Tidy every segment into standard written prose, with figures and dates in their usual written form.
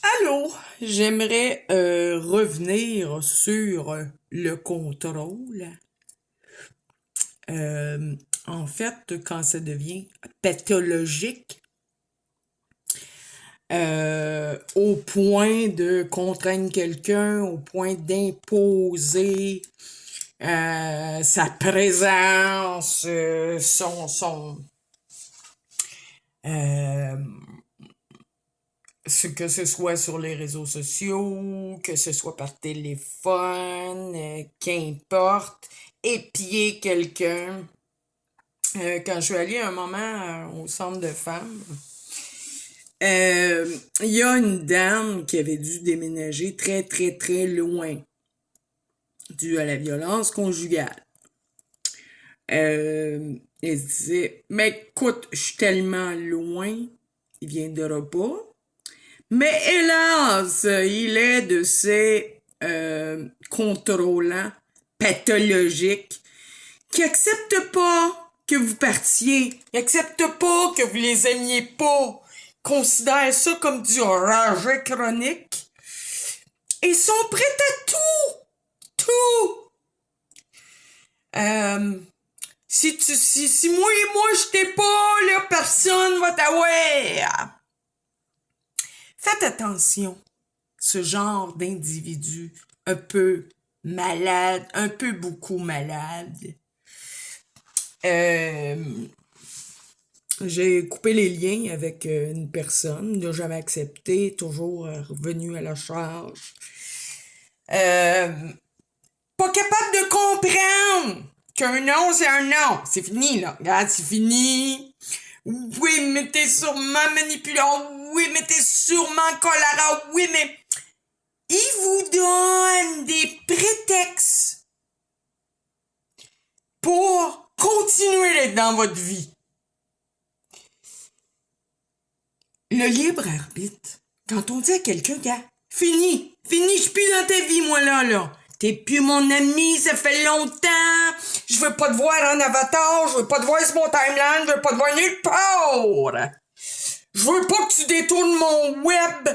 Allô, j'aimerais revenir sur le contrôle. En fait, quand ça devient pathologique, au point de contraindre quelqu'un, au point d'imposer sa présence, euh, que ce soit sur les réseaux sociaux, que ce soit par téléphone, qu'importe, épier quelqu'un. Quand je suis allée un moment au centre de femmes, il y a une dame qui avait dû déménager très, très, très loin dû à la violence conjugale. Elle se disait, mais écoute, je suis tellement loin, il viendra pas. Mais hélas, il est de ces contrôlants pathologiques qui acceptent pas que vous partiez, qui acceptent pas que vous les aimiez pas, considèrent ça comme du rejet chronique et sont prêts à tout. Si moi j'étais pas là, personne va t'avoir. Faites attention, ce genre d'individu un peu malade, un peu beaucoup malade. J'ai coupé les liens avec une personne, n'a jamais accepté, toujours revenu à la charge. Pas capable de comprendre qu'un non, c'est un non. C'est fini, là. Regarde, c'est fini. Oui, mais t'es sûrement manipulant. Oui, mais t'es sûrement colérant. Oui, mais il vous donne des prétextes pour continuer d'être dans votre vie. Le libre arbitre, quand on dit à quelqu'un, gars, fini, je suis plus dans ta vie, moi, là. T'es plus mon ami, ça fait longtemps. Je veux pas te voir en avatar, je veux pas te voir sur mon timeline, je veux pas te voir nulle part. Je veux pas que tu détournes mon web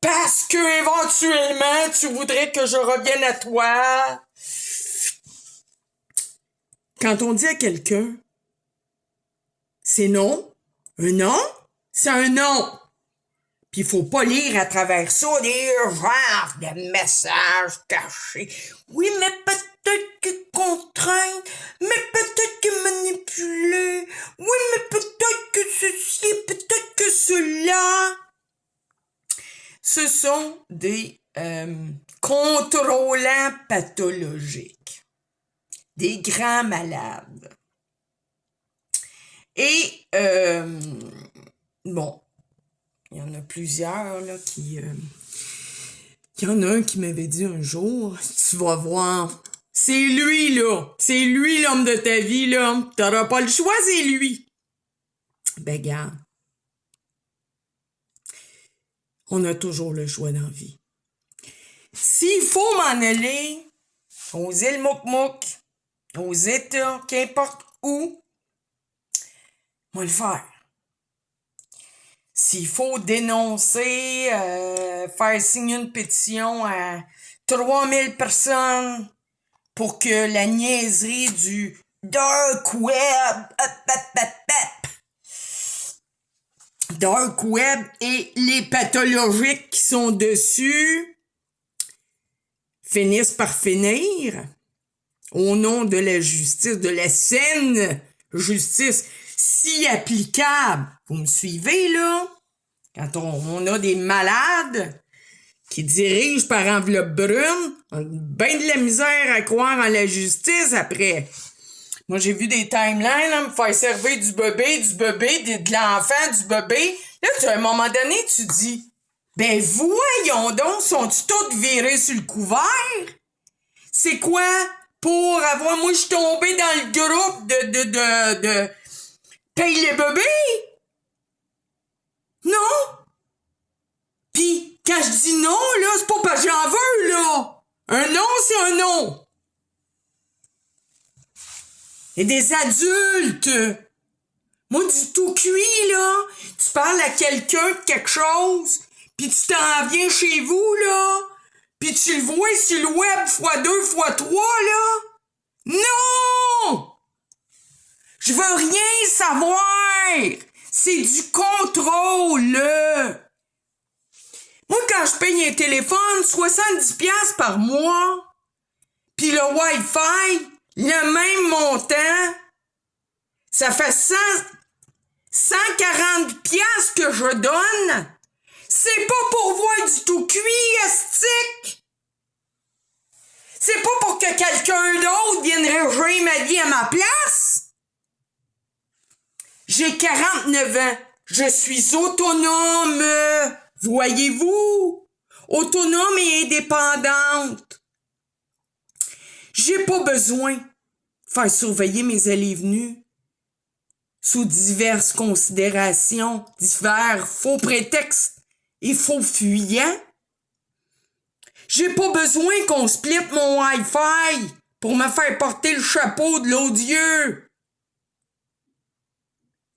parce que éventuellement tu voudrais que je revienne à toi. Quand on dit à quelqu'un, c'est non, un non, c'est un non. Puis il faut pas lire à travers ça des genres de messages cachés. Oui, mais peut-être que contraindre, mais peut-être que manipuler, oui, mais peut-être que ceci, peut-être que cela. Ce sont des contrôlants pathologiques, des grands malades. Et bon, il y en a plusieurs là qui... Il y en a un qui m'avait dit un jour, tu vas voir, c'est lui là, c'est lui l'homme de ta vie là, t'auras pas le choix, c'est lui. Ben gars, on a toujours le choix dans la vie. S'il faut m'en aller aux îles Mouk-Mouk, aux États, qu'importe où, moi le faire. S'il faut dénoncer, faire signer une pétition à 3000 personnes pour que la niaiserie du dark web, dark web et les pathologiques qui sont dessus finissent par finir au nom de la justice, de la saine justice si applicable. Vous me suivez, là? Quand on a des malades qui dirigent par enveloppe brune, on a bien de la misère à croire en la justice après. Moi, j'ai vu des timelines, là, me faire servir du bébé, de l'enfant, du bébé. Là, à un moment donné, tu dis, ben voyons donc, sont-ils tous virés sur le couvert? C'est quoi? Pour avoir... Moi, je suis tombée dans le groupe de paye les bébés? Non? Pis, quand je dis non, là, c'est pas parce que j'en veux, là. Un non, c'est un non. Et des adultes. Moi, du tout cuit, là, tu parles à quelqu'un de quelque chose, puis tu t'en viens chez vous, là, puis tu le vois sur le web x2, x3, là. Non! Je veux rien savoir! C'est du contrôle, là. Moi, quand je paye un téléphone, 70$ par mois, puis le Wi-Fi, le même montant, ça fait 140$ que je donne. C'est pas pour voir du tout cuit, estique. C'est pas pour que quelqu'un d'autre vienne régir ma vie à ma place. J'ai 49 ans. Je suis autonome. Voyez-vous? Autonome et indépendante. J'ai pas besoin de faire surveiller mes allées et venues sous diverses considérations, divers faux prétextes et faux fuyants. J'ai pas besoin qu'on split mon Wi-Fi pour me faire porter le chapeau de l'odieux.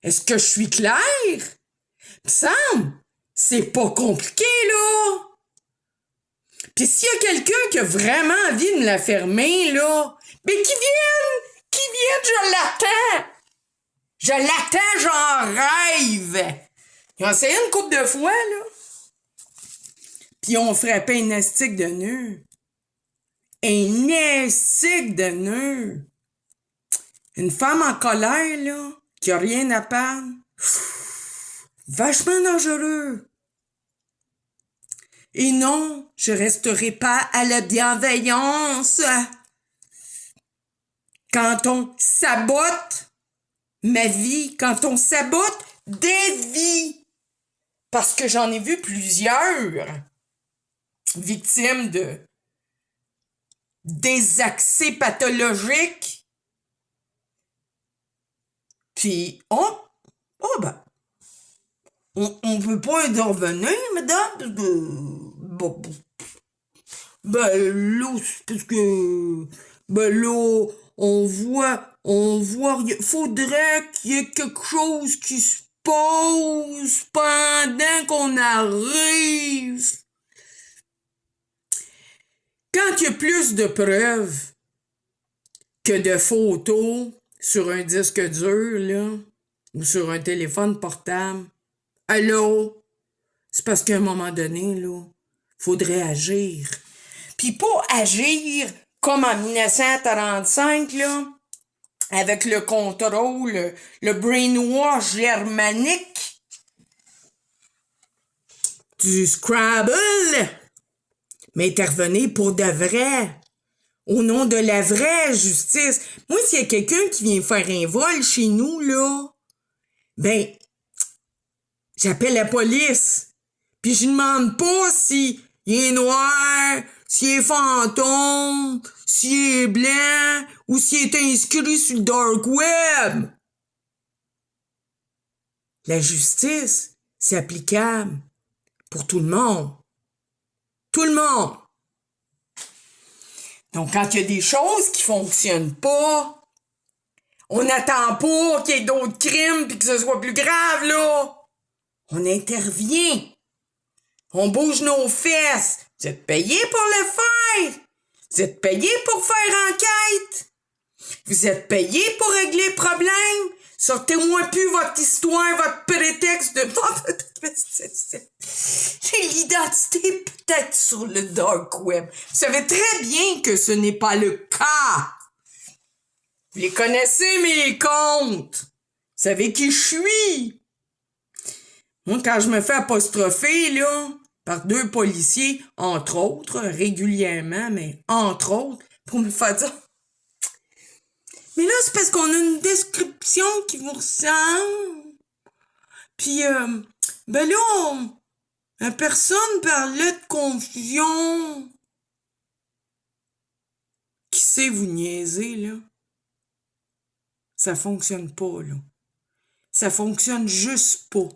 Est-ce que je suis claire? Me semble, c'est pas compliqué, là. Pis s'il y a quelqu'un qui a vraiment envie de me la fermer, là, ben qui vienne, je l'attends. Je l'attends, j'en rêve. Ils ont essayé une couple de fois, là. Puis on frappait un astique de nœud. Un astique de nœud. Une femme en colère, là, qui a rien à perdre. Vachement dangereux. Et non, je resterai pas à la bienveillance. Quand on sabote ma vie, quand on sabote des vies, parce que j'en ai vu plusieurs victimes de des accès pathologiques. Puis, on peut pas y revenir, madame, bon, ben là, c'est parce que, ben là, on voit, faudrait qu'il y ait quelque chose qui se passe pendant qu'on arrive. Quand il y a plus de preuves que de photos sur un disque dur, là, ou sur un téléphone portable, allô? C'est parce qu'à un moment donné, là, faudrait agir. Puis pas agir comme en 1945, là, avec le contrôle, le brainwash germanique du Scrabble, mais intervenir pour de vrai, au nom de la vraie justice. Moi, s'il y a quelqu'un qui vient faire un vol chez nous, là, ben, j'appelle la police. Puis je demande pas si il est noir, s'il est fantôme, s'il est blanc ou s'il est inscrit sur le dark web. La justice, c'est applicable pour tout le monde. Tout le monde. Donc, quand il y a des choses qui fonctionnent pas, on n'attend pas qu'il y ait d'autres crimes puis que ce soit plus grave, là. On intervient. On bouge nos fesses. Vous êtes payés pour le faire. Vous êtes payés pour faire enquête. Vous êtes payés pour régler le problème. Sortez-moi plus votre histoire, votre prétexte de... J'ai l'identité peut-être sur le dark web. Vous savez très bien que ce n'est pas le cas. Vous les connaissez, mes comptes. Vous savez qui je suis. Moi, quand je me fais apostropher, là, par 2 policiers, entre autres, régulièrement, mais entre autres, pour me faire dire... Mais là, c'est parce qu'on a une description qui vous ressemble. Puis, ben là, la personne parlait de confusion. Qui sait vous niaiser, là? Ça fonctionne pas, là. Ça fonctionne juste pas.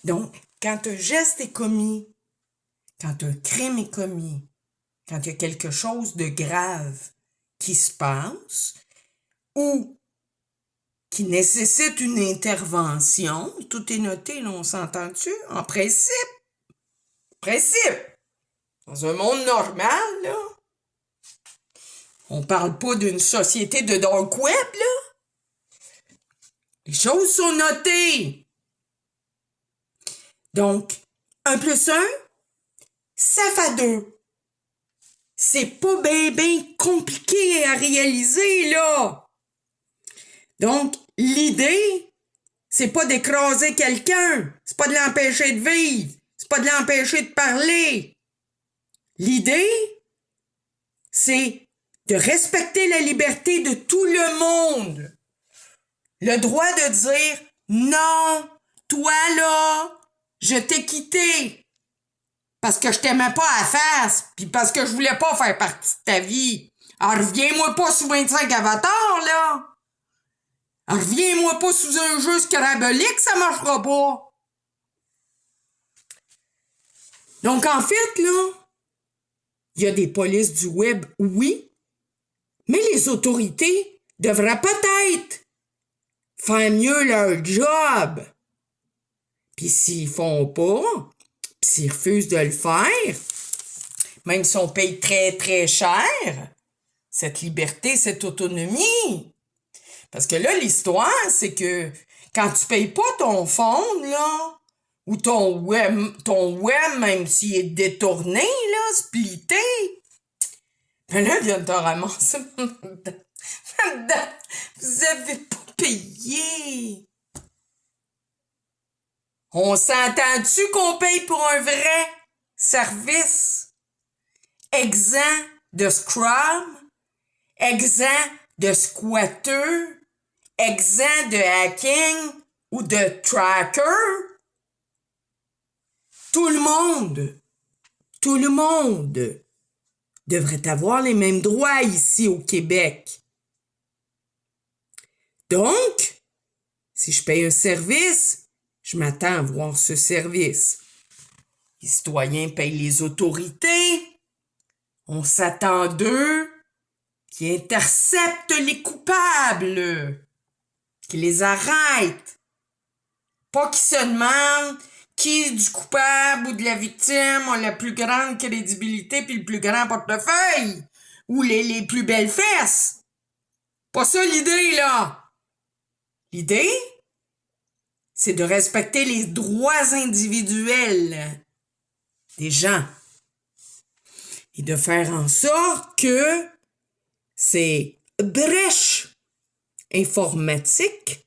Donc, quand un geste est commis, quand un crime est commis, quand il y a quelque chose de grave qui se passe, ou qui nécessite une intervention, tout est noté, là, on s'entend-tu? En principe, Principe. Dans un monde normal, là, on parle pas d'une société de dark web, là. Les choses sont notées. Donc, 1 plus 1, ça fait 2. C'est pas bien compliqué à réaliser, là. Donc, l'idée, c'est pas d'écraser quelqu'un. C'est pas de l'empêcher de vivre. C'est pas de l'empêcher de parler. L'idée, c'est de respecter la liberté de tout le monde. Le droit de dire non, toi là, je t'ai quitté parce que je t'aimais pas à la face, puis parce que je voulais pas faire partie de ta vie. Alors reviens-moi pas sous 25 avatars, là. Alors reviens-moi pas sous un jeu scrabblique, ça marchera pas. Donc en fait, là, il y a des polices du web, oui, mais les autorités devraient peut-être faire mieux leur job. Puis s'ils font pas, puis s'ils refusent de le faire, même si on paye très, très cher, cette liberté, cette autonomie. Parce que là, l'histoire, c'est que quand tu payes pas ton phone, là, ou ton web, même s'il est détourné, là, splitté, ben là, viens te ramasser. Vous avez pas payé. On s'entend-tu qu'on paye pour un vrai service? Exempt de scrum, exempt de squatteux, exempt de hacking ou de tracker? Tout le monde devrait avoir les mêmes droits ici au Québec. Donc, si je paye un service, je m'attends à voir ce service. Les citoyens payent les autorités. On s'attend d'eux qui interceptent les coupables, qui les arrêtent. Pas qu'ils se demandent qui du coupable ou de la victime a la plus grande crédibilité puis le plus grand portefeuille ou les plus belles fesses. Pas ça l'idée, là. L'idée, c'est de respecter les droits individuels des gens et de faire en sorte que ces brèches informatiques,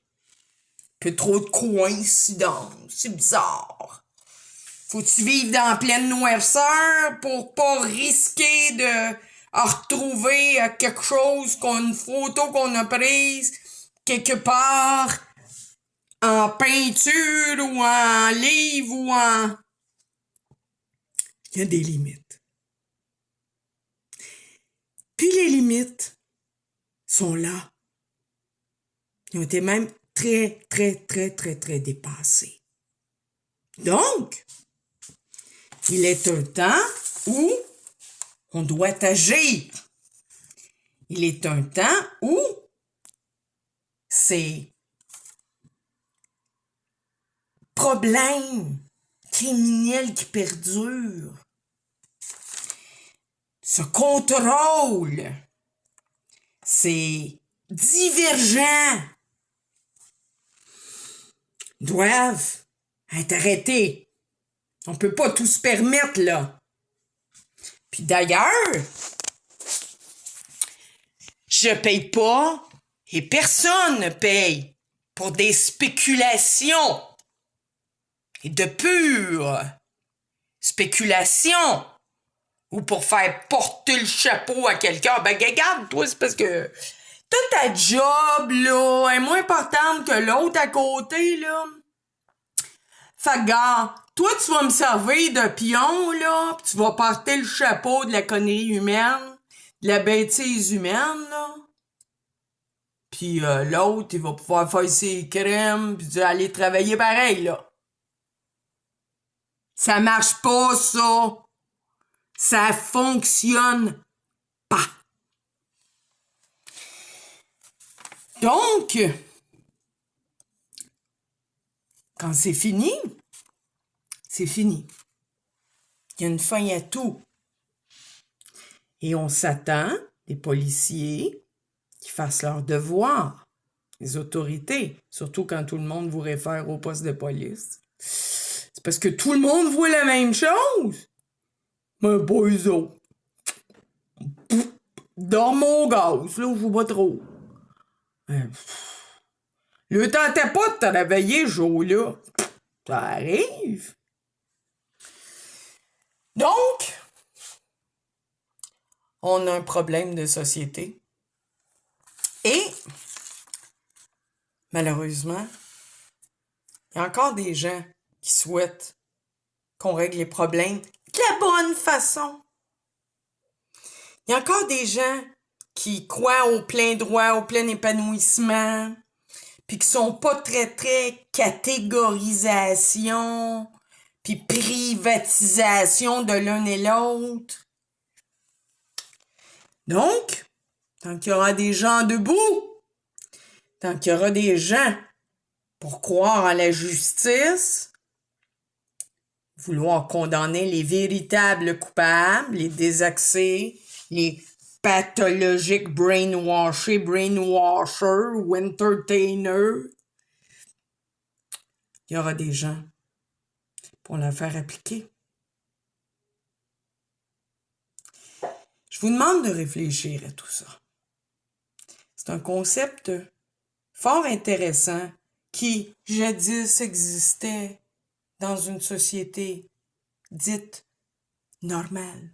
peu trop de coïncidences, c'est bizarre. Faut-tu vivre dans pleine noirceur pour pas risquer de retrouver quelque chose, une photo qu'on a prise quelque part en peinture ou en livre ou en... Il y a des limites. Puis les limites sont là. Ils ont été même très, très, très, très, très dépassées. Donc, il est un temps où on doit agir. Il est un temps où ces problèmes criminels qui perdurent, ce contrôle, ces divergents doivent être arrêtés. On peut pas tout se permettre, là. Puis d'ailleurs, je paye pas et personne ne paye pour des spéculations et de pure spéculation ou pour faire porter le chapeau à quelqu'un. Ben regarde, toi, c'est parce que toute ta job, là, est moins importante que l'autre à côté, là. Fait que, gars, toi, tu vas me servir de pion, là, pis tu vas porter le chapeau de la connerie humaine, de la bêtise humaine, là. Puis l'autre, il va pouvoir faire ses crèmes, pis aller travailler pareil, là. Ça marche pas, ça. Ça fonctionne pas. Donc, quand c'est fini, c'est fini. Il y a une fin à tout. Et on s'attend, les policiers, qu'ils fassent leur devoir. Les autorités, surtout quand tout le monde vous réfère au poste de police. C'est parce que tout le monde voit la même chose. Mais pas eux autres. Dans mon gaz, là, je vois pas trop. Le tentait pas de te réveiller, ce jour-là. Ça arrive. Donc, on a un problème de société. Et, malheureusement, il y a encore des gens qui souhaitent qu'on règle les problèmes de la bonne façon. Il y a encore des gens qui croient au plein droit, au plein épanouissement, puis qui sont pas très catégorisation, puis privatisation de l'un et l'autre. Donc, tant qu'il y aura des gens debout, tant qu'il y aura des gens pour croire en la justice, vouloir condamner les véritables coupables, les désaxés, les pathologiques brainwashers ou entertainers, il y aura des gens pour la faire appliquer. Je vous demande de réfléchir à tout ça. C'est un concept fort intéressant qui, jadis, existait dans une société dite normale.